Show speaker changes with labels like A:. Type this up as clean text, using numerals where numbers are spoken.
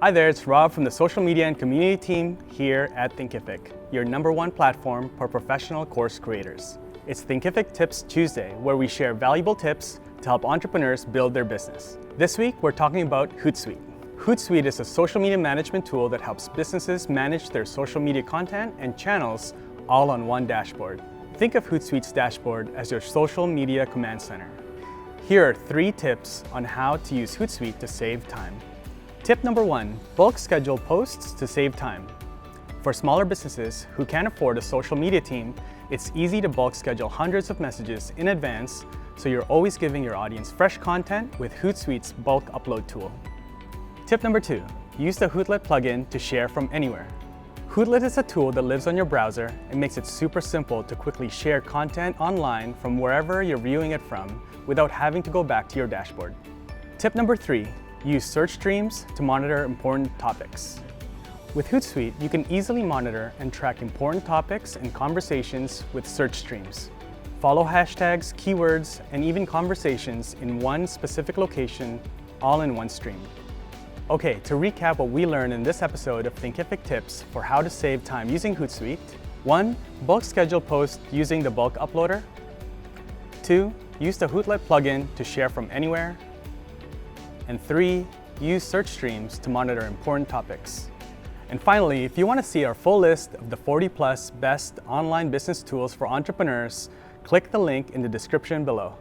A: Hi there, it's Rob from the social media and community team here at Thinkific, your #1 platform for professional course creators. It's Thinkific Tips Tuesday, where we share valuable tips to help entrepreneurs build their business. This week, we're talking about Hootsuite. Hootsuite is a social media management tool that helps businesses manage their social media content and channels all on one dashboard. Think of Hootsuite's dashboard as your social media command center. Here are 3 tips on how to use Hootsuite to save time. Tip number 1, bulk schedule posts to save time. For smaller businesses who can't afford a social media team, it's easy to bulk schedule hundreds of messages in advance, so you're always giving your audience fresh content with Hootsuite's bulk upload tool. Tip number 2, use the Hootlet plugin to share from anywhere. Hootlet is a tool that lives on your browser and makes it super simple to quickly share content online from wherever you're viewing it from without having to go back to your dashboard. Tip number 3, use search streams to monitor important topics. With Hootsuite, you can easily monitor and track important topics and conversations with search streams. Follow hashtags, keywords, and even conversations in one specific location, all in one stream. Okay, to recap what we learned in this episode of Thinkific Tips for how to save time using Hootsuite. 1. Bulk schedule posts using the bulk uploader. 2. Use the Hootlet plugin to share from anywhere. And 3, use search streams to monitor important topics. And finally, if you want to see our full list of the 40+ best online business tools for entrepreneurs, click the link in the description below.